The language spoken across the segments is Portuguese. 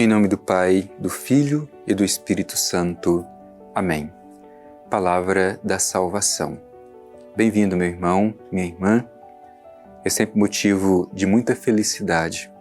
Em nome do Pai, do Filho e do Espírito Santo. Amém. Palavra da salvação. Bem-vindo, meu irmão, minha irmã. É sempre motivo de muita felicidade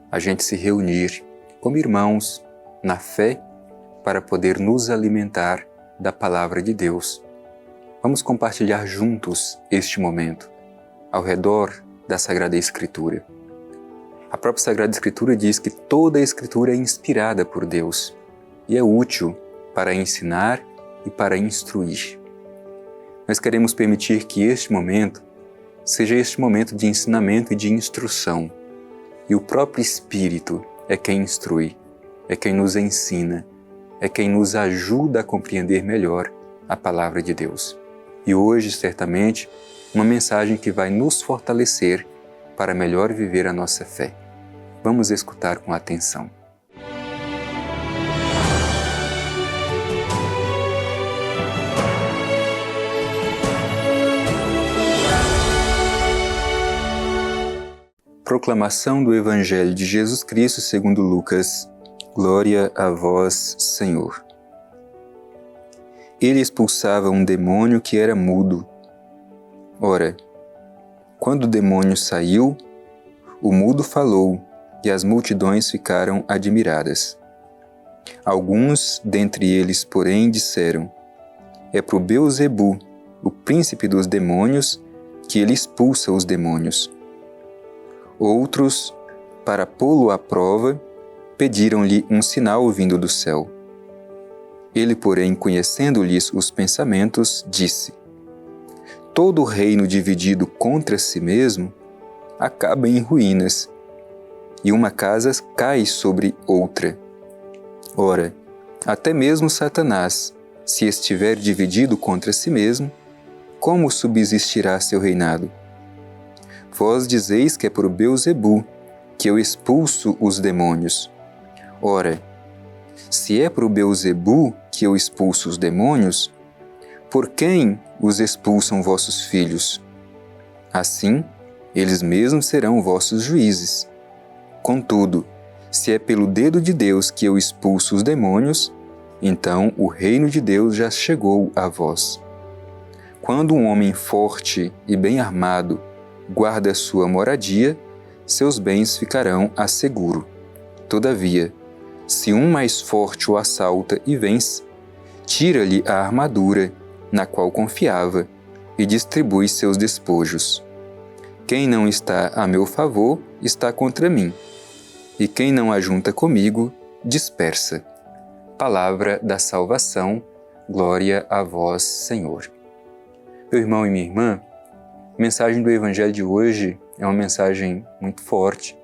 a gente se reunir como irmãos na fé para poder nos alimentar da Palavra de Deus. Vamos compartilhar juntos este momento ao redor da Sagrada Escritura. A própria Sagrada Escritura diz que toda a Escritura é inspirada por Deus e é útil para ensinar e para instruir. Nós queremos permitir que este momento seja este momento de ensinamento e de instrução. E o próprio Espírito é quem instrui, é quem nos ensina, é quem nos ajuda a compreender melhor a Palavra de Deus. E hoje, certamente, uma mensagem que vai nos fortalecer para melhor viver a nossa fé. Vamos escutar com atenção. Proclamação do Evangelho de Jesus Cristo segundo Lucas. Glória a vós, Senhor. Ele expulsava um demônio que era mudo. Ora, quando o demônio saiu, o mudo falou e as multidões ficaram admiradas. Alguns dentre eles, porém, disseram: é por Beelzebu, o príncipe dos demônios, que ele expulsa os demônios. Outros, para pô-lo à prova, pediram-lhe um sinal vindo do céu. Ele, porém, conhecendo-lhes os pensamentos, disse: todo reino dividido contra si mesmo acaba em ruínas, e uma casa cai sobre outra. Ora, até mesmo Satanás, se estiver dividido contra si mesmo, como subsistirá seu reinado? Vós dizeis que é por Beelzebu que eu expulso os demônios. Ora, se é por Beelzebu que eu expulso os demônios, por quem os expulsam vossos filhos? Assim, eles mesmos serão vossos juízes. Contudo, se é pelo dedo de Deus que eu expulso os demônios, então o reino de Deus já chegou a vós. Quando um homem forte e bem armado guarda sua moradia, seus bens ficarão a seguro. Todavia, se um mais forte o assalta e vence, tira-lhe a armadura na qual confiava e distribui seus despojos. Quem não está a meu favor está contra mim, e quem não ajunta comigo dispersa. Palavra da salvação, glória a vós, Senhor. Meu irmão e minha irmã, a mensagem do Evangelho de hoje é uma mensagem muito forte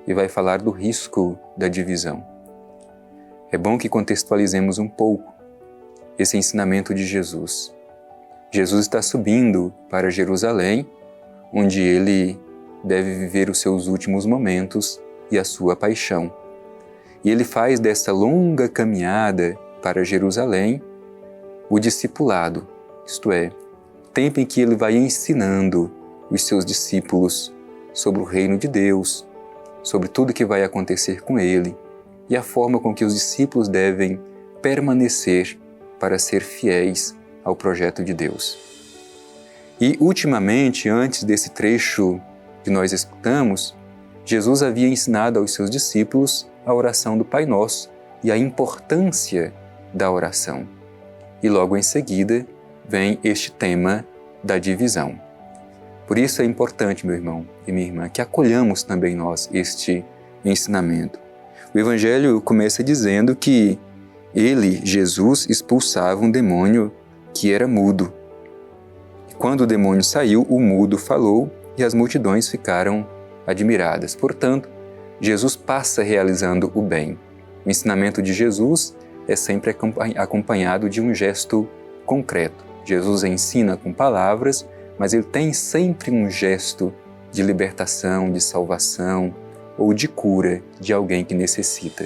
e vai falar do risco da divisão. É bom que contextualizemos um pouco esse ensinamento de Jesus. Jesus está subindo para Jerusalém, onde ele deve viver os seus últimos momentos e a sua paixão. E ele faz dessa longa caminhada para Jerusalém o discipulado, isto é, o tempo em que ele vai ensinando os seus discípulos sobre o reino de Deus, sobre tudo que vai acontecer com ele e a forma com que os discípulos devem permanecer para ser fiéis ao projeto de Deus. E, ultimamente, antes desse trecho que nós escutamos, Jesus havia ensinado aos seus discípulos a oração do Pai Nosso e a importância da oração. E logo em seguida vem este tema da divisão. Por isso é importante, meu irmão e minha irmã, que acolhamos também nós este ensinamento. O Evangelho começa dizendo que ele, Jesus, expulsava um demônio que era mudo. Quando o demônio saiu, o mudo falou e as multidões ficaram admiradas. Portanto, Jesus passa realizando o bem. O ensinamento de Jesus é sempre acompanhado de um gesto concreto. Jesus ensina com palavras, mas ele tem sempre um gesto de libertação, de salvação ou de cura de alguém que necessita.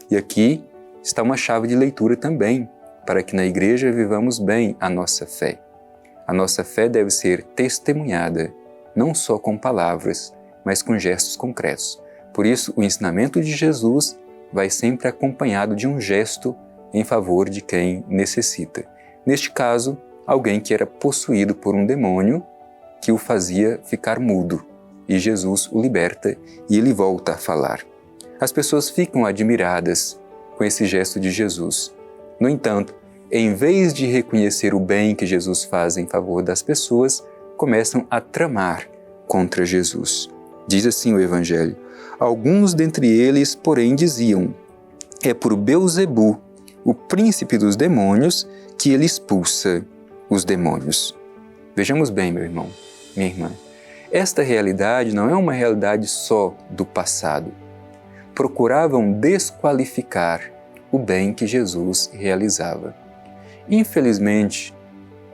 E aqui está uma chave de leitura também, para que na igreja vivamos bem a nossa fé. A nossa fé deve ser testemunhada, não só com palavras, mas com gestos concretos. Por isso, o ensinamento de Jesus vai sempre acompanhado de um gesto em favor de quem necessita. Neste caso, alguém que era possuído por um demônio que o fazia ficar mudo, e Jesus o liberta e ele volta a falar. As pessoas ficam admiradas com esse gesto de Jesus. No entanto, em vez de reconhecer o bem que Jesus faz em favor das pessoas, começam a tramar contra Jesus. Diz assim o Evangelho: alguns dentre eles, porém, diziam: é por Beelzebu, o príncipe dos demônios, que ele expulsa os demônios. Vejamos bem, meu irmão, minha irmã, esta realidade não é uma realidade só do passado. Procuravam desqualificar o bem que Jesus realizava. Infelizmente,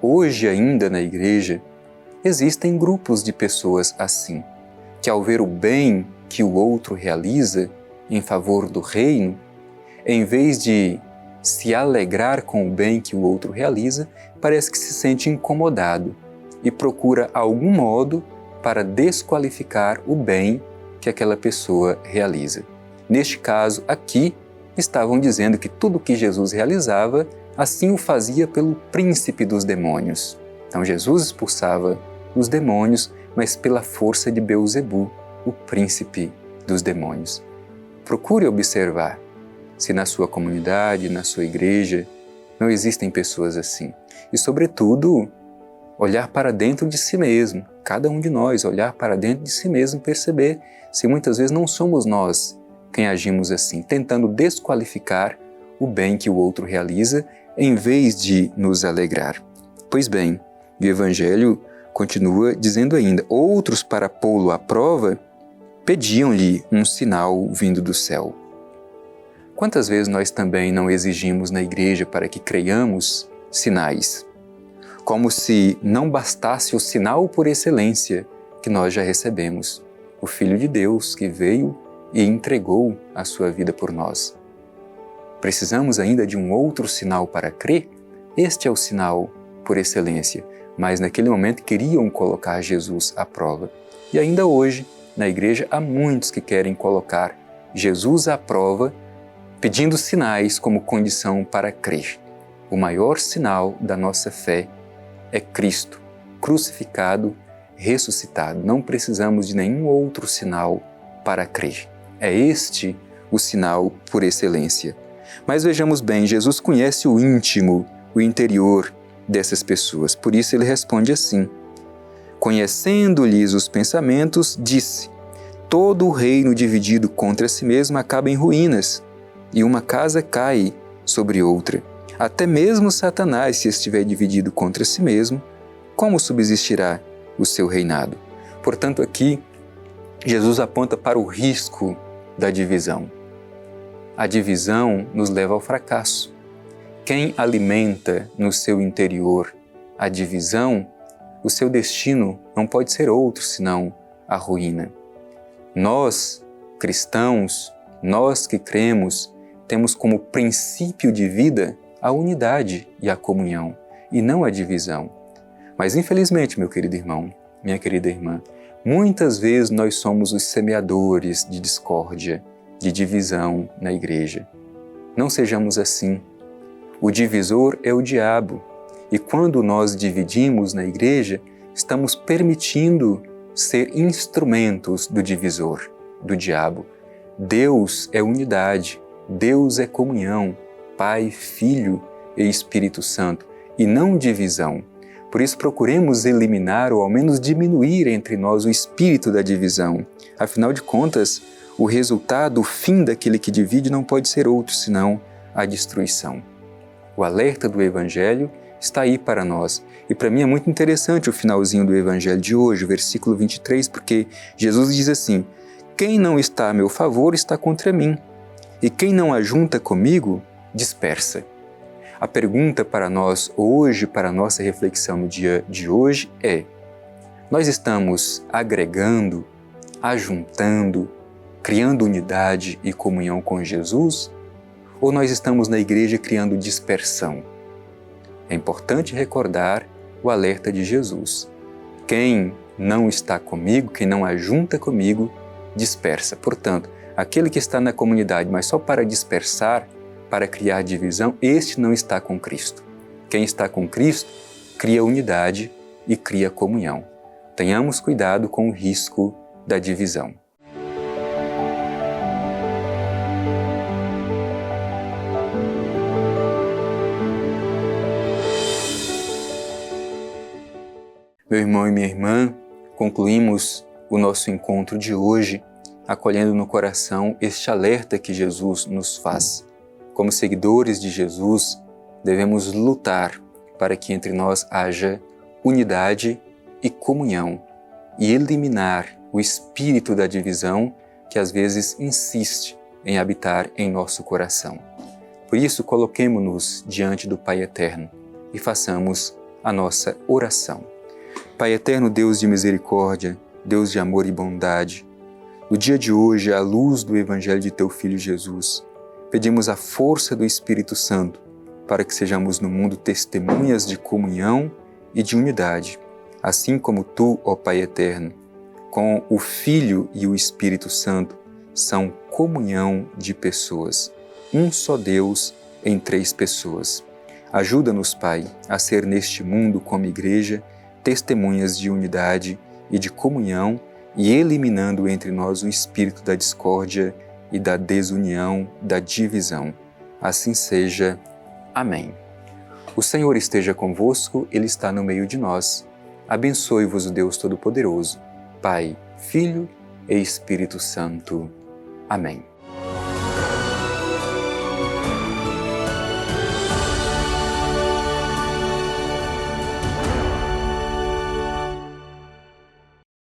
hoje ainda na igreja, existem grupos de pessoas assim, que ao ver o bem que o outro realiza em favor do reino, em vez de se alegrar com o bem que o outro realiza, parece que se sente incomodado e procura algum modo para desqualificar o bem que aquela pessoa realiza. Neste caso aqui, estavam dizendo que tudo que Jesus realizava, assim o fazia pelo príncipe dos demônios. Então Jesus expulsava os demônios, mas pela força de Beelzebu, o príncipe dos demônios. Procure observar se na sua comunidade, na sua igreja, não existem pessoas assim. E, sobretudo, olhar para dentro de si mesmo, cada um de nós, olhar para dentro de si mesmo e perceber se muitas vezes não somos nós quem agimos assim, tentando desqualificar o bem que o outro realiza, em vez de nos alegrar. Pois bem, o Evangelho continua dizendo ainda: outros, para pô-lo à prova, pediam-lhe um sinal vindo do céu. Quantas vezes nós também não exigimos na igreja para que creiamos sinais? Como se não bastasse o sinal por excelência que nós já recebemos, o Filho de Deus que veio e entregou a sua vida por nós. Precisamos ainda de um outro sinal para crer? Este é o sinal por excelência, mas naquele momento queriam colocar Jesus à prova. E ainda hoje, na igreja, há muitos que querem colocar Jesus à prova, pedindo sinais como condição para crer. O maior sinal da nossa fé é Cristo, crucificado, ressuscitado. Não precisamos de nenhum outro sinal para crer. É este o sinal por excelência. Mas vejamos bem, Jesus conhece o íntimo, o interior dessas pessoas. Por isso ele responde assim: conhecendo-lhes os pensamentos, disse: todo o reino dividido contra si mesmo acaba em ruínas, e uma casa cai sobre outra. Até mesmo Satanás, se estiver dividido contra si mesmo, como subsistirá o seu reinado? Portanto, aqui, Jesus aponta para o risco da divisão. A divisão nos leva ao fracasso. Quem alimenta no seu interior a divisão, o seu destino não pode ser outro senão a ruína. Nós, cristãos, nós que cremos, temos como princípio de vida a unidade e a comunhão, e não a divisão. Mas infelizmente, meu querido irmão, minha querida irmã, muitas vezes nós somos os semeadores de discórdia, de divisão na igreja. Não sejamos assim. O divisor é o diabo, e quando nós dividimos na igreja, estamos permitindo ser instrumentos do divisor, do diabo. Deus é unidade, Deus é comunhão, Pai, Filho e Espírito Santo, e não divisão. Por isso procuremos eliminar ou ao menos diminuir entre nós o espírito da divisão. Afinal de contas, o resultado, o fim daquele que divide não pode ser outro senão a destruição. O alerta do Evangelho está aí para nós. E para mim é muito interessante o finalzinho do Evangelho de hoje, o versículo 23, porque Jesus diz assim: quem não está a meu favor está contra mim, e quem não ajunta comigo, dispersa. A pergunta para nós hoje, para a nossa reflexão no dia de hoje é: nós estamos agregando, ajuntando, criando unidade e comunhão com Jesus? Ou nós estamos na igreja criando dispersão? É importante recordar o alerta de Jesus. Quem não está comigo, quem não ajunta comigo, dispersa. Portanto, Aquele que está na comunidade, mas só para dispersar, para criar divisão, este não está com Cristo. Quem está com Cristo cria unidade e cria comunhão. Tenhamos cuidado com o risco da divisão. Meu irmão e minha irmã, concluímos o nosso encontro de hoje acolhendo no coração este alerta que Jesus nos faz. Como seguidores de Jesus, devemos lutar para que entre nós haja unidade e comunhão e eliminar o espírito da divisão que às vezes insiste em habitar em nosso coração. Por isso, coloquemo-nos diante do Pai Eterno e façamos a nossa oração. Pai Eterno, Deus de misericórdia, Deus de amor e bondade, no dia de hoje, à luz do Evangelho de Teu Filho Jesus, pedimos a força do Espírito Santo para que sejamos no mundo testemunhas de comunhão e de unidade, assim como Tu, ó Pai Eterno, com o Filho e o Espírito Santo, são comunhão de pessoas, um só Deus em três pessoas. Ajuda-nos, Pai, a ser neste mundo como igreja testemunhas de unidade e de comunhão e eliminando entre nós o espírito da discórdia e da desunião, da divisão. Assim seja. Amém. O Senhor esteja convosco, Ele está no meio de nós. Abençoe-vos o Deus Todo-Poderoso, Pai, Filho e Espírito Santo. Amém.